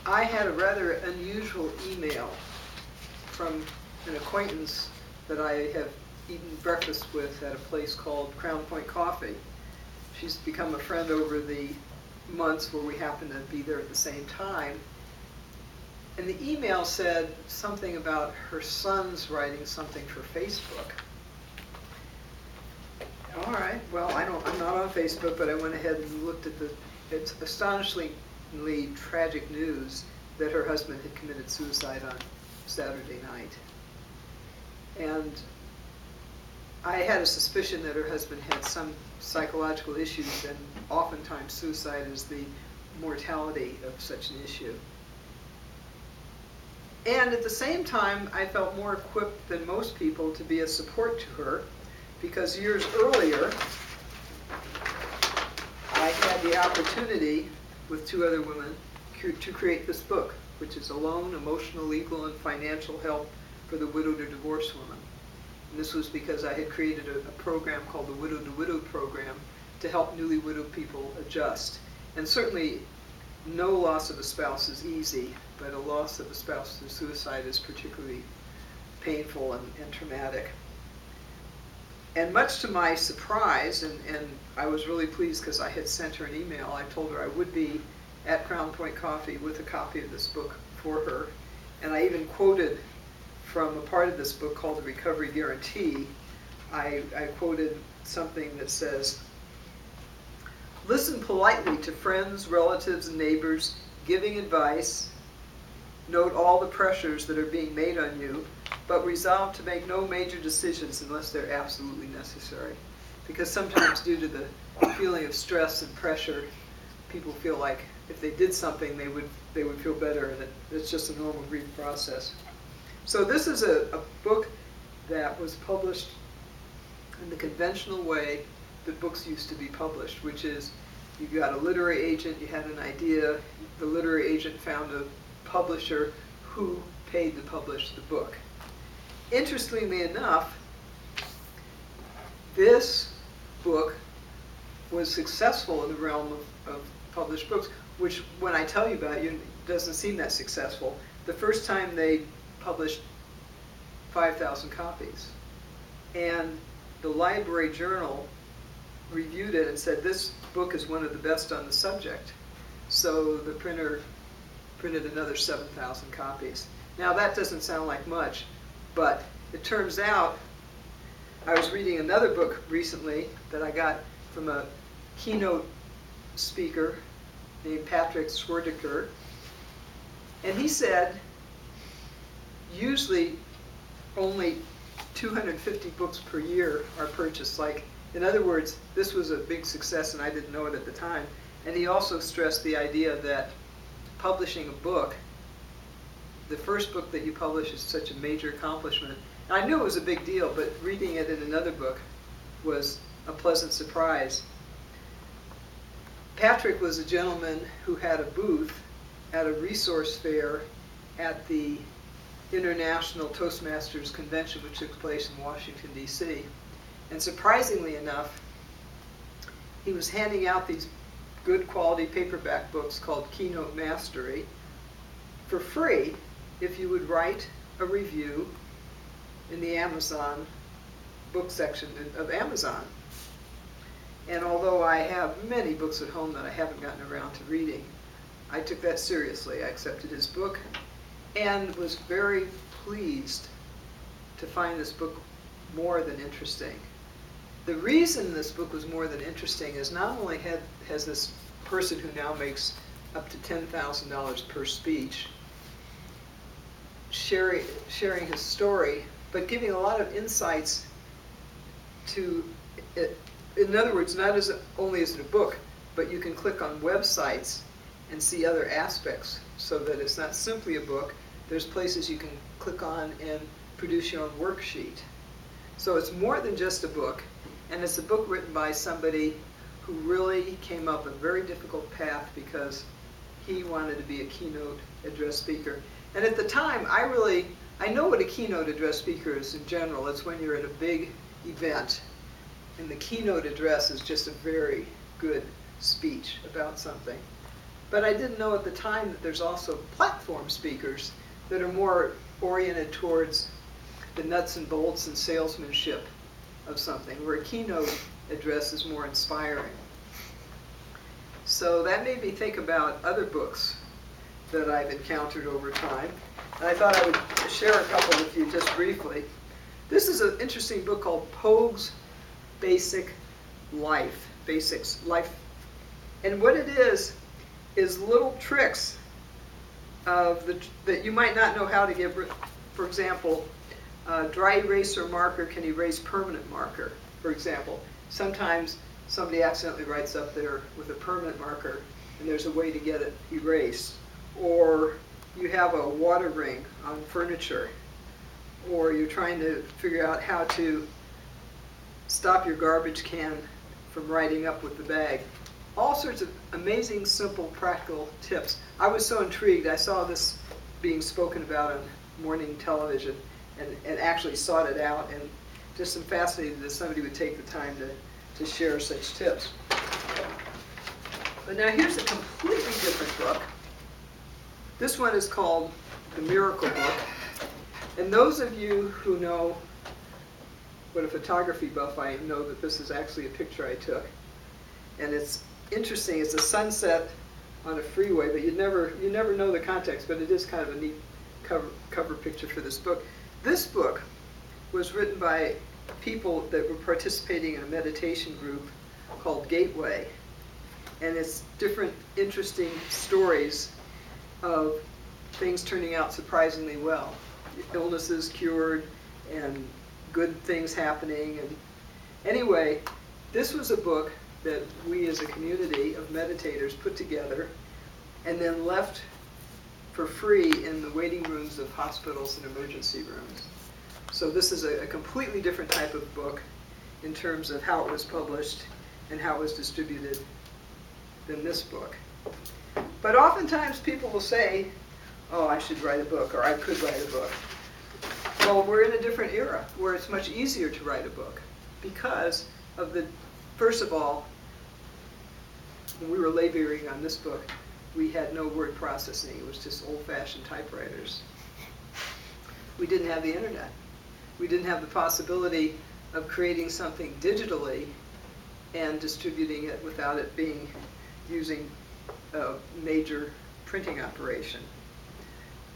I had a rather unusual email from an acquaintance that I have eaten breakfast with at a place called Crown Point Coffee. She's become a friend over the months where we happen to be there at the same time. And the email said something about her son's writing something for Facebook. All right, well, I'm not on Facebook, but I went ahead and looked at it's astonishingly tragic news that her husband had committed suicide on Saturday night. And I had a suspicion that her husband had some psychological issues, and oftentimes suicide is the mortality of such an issue. And at the same time, I felt more equipped than most people to be a support to her, because years earlier, I had the opportunity with two other women to create this book, which is Alone, Emotional, Legal, and Financial Help for the Widowed or Divorced Woman. And this was because I had created a program called the Widow to Widow program to help newly widowed people adjust. And certainly, no loss of a spouse is easy, but a loss of a spouse through suicide is particularly painful and traumatic. And much to my surprise, and I was really pleased because I had sent her an email, I told her I would be at Crown Point Coffee with a copy of this book for her. And I even quoted from a part of this book called The Recovery Guarantee. I quoted something that says, "Listen politely to friends, relatives, and neighbors giving advice. Note all the pressures that are being made on you, but resolve to make no major decisions unless they're absolutely necessary." Because sometimes due to the feeling of stress and pressure, people feel like if they did something, they would feel better, and it's just a normal grief process. So this is a book that was published in the conventional way that books used to be published, which is you got a literary agent, you had an idea, the literary agent found a publisher who paid to publish the book. Interestingly enough, this book was successful in the realm of published books, which when I tell you about it, doesn't seem that successful. The first time they published 5,000 copies. And the Library Journal reviewed it and said, this book is one of the best on the subject. So the printer printed another 7,000 copies. Now that doesn't sound like much, but it turns out, I was reading another book recently that I got from a keynote speaker named Patrick Swerdiker, and he said usually only 250 books per year are purchased. Like, in other words, this was a big success and I didn't know it at the time. And he also stressed the idea that publishing a book, the first book that you publish is such a major accomplishment. And I knew it was a big deal, but reading it in another book was a pleasant surprise. Patrick was a gentleman who had a booth at a resource fair at the International Toastmasters Convention, which took place in Washington, D.C. And surprisingly enough, he was handing out these good quality paperback books called Keynote Mastery for free if you would write a review in the Amazon book section of Amazon. And although I have many books at home that I haven't gotten around to reading, I took that seriously. I accepted his book and was very pleased to find this book more than interesting. The reason this book was more than interesting is not only has this person who now makes up to $10,000 per speech sharing his story, but giving a lot of insights to it. In other words, not only is it a book, but you can click on websites and see other aspects, so that it's not simply a book. There's places you can click on and produce your own worksheet. So it's more than just a book, and it's a book written by somebody who really came up a very difficult path because he wanted to be a keynote address speaker. And at the time, I know what a keynote address speaker is in general. It's when you're at a big event, and the keynote address is just a very good speech about something. But I didn't know at the time that there's also platform speakers that are more oriented towards the nuts and bolts and salesmanship of something, where a keynote address is more inspiring. So that made me think about other books that I've encountered over time. And I thought I would share a couple with you just briefly. This is an interesting book called Pogue's Basics Life. And what it is little tricks that you might not know how to give. For example, dry eraser marker can erase permanent marker, for example. Sometimes somebody accidentally writes up there with a permanent marker, and there's a way to get it erased. Or you have a water ring on furniture, or you're trying to figure out how to stop your garbage can from riding up with the bag. All sorts of amazing, simple, practical tips. I was so intrigued. I saw this being spoken about on morning television and actually sought it out, and just am fascinated that somebody would take the time to share such tips. But now here's a completely different book. This one is called The Miracle Book. And those of you who know what a photography buff I am know that this is actually a picture I took. And it's interesting. It's a sunset on a freeway, but you never know the context, but it is kind of a neat cover picture for this book. This book was written by people that were participating in a meditation group called Gateway. And it's different interesting stories of things turning out surprisingly well. Illnesses cured and good things happening. And anyway, this was a book that we as a community of meditators put together and then left for free in the waiting rooms of hospitals and emergency rooms. So this is a completely different type of book in terms of how it was published and how it was distributed than this book. But oftentimes people will say, oh, I should write a book, or I could write a book. Well, we're in a different era where it's much easier to write a book because of the, first of all, when we were laboring on this book, we had no word processing. It was just old-fashioned typewriters. We didn't have the internet. We didn't have the possibility of creating something digitally and distributing it without it being using a major printing operation.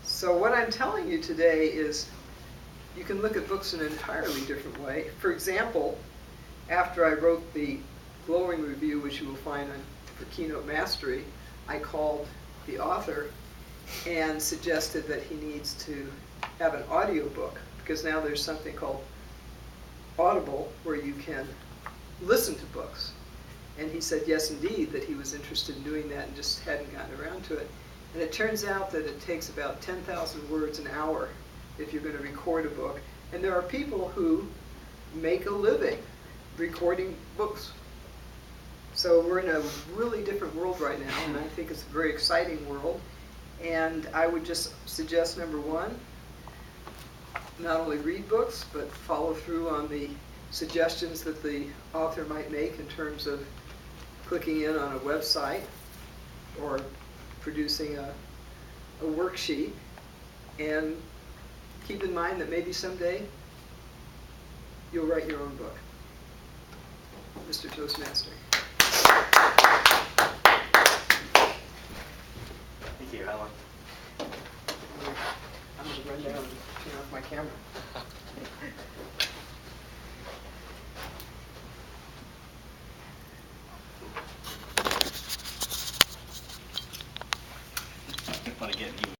So what I'm telling you today is you can look at books in an entirely different way. For example, after I wrote the glowing review, which you will find for Keynote Mastery, I called the author and suggested that he needs to have an audio book, because now there's something called Audible where you can listen to books. And he said yes indeed, that he was interested in doing that and just hadn't gotten around to it. And it turns out that it takes about 10,000 words an hour if you're going to record a book. And there are people who make a living recording books. So we're in a really different world right now, and I think it's a very exciting world. And I would just suggest, number one, not only read books, but follow through on the suggestions that the author might make in terms of clicking in on a website or producing a worksheet. And keep in mind that maybe someday you'll write your own book. Mr. Toastmaster. Thank you, Helen. I'm going to run down and turn off my camera. I want to get you.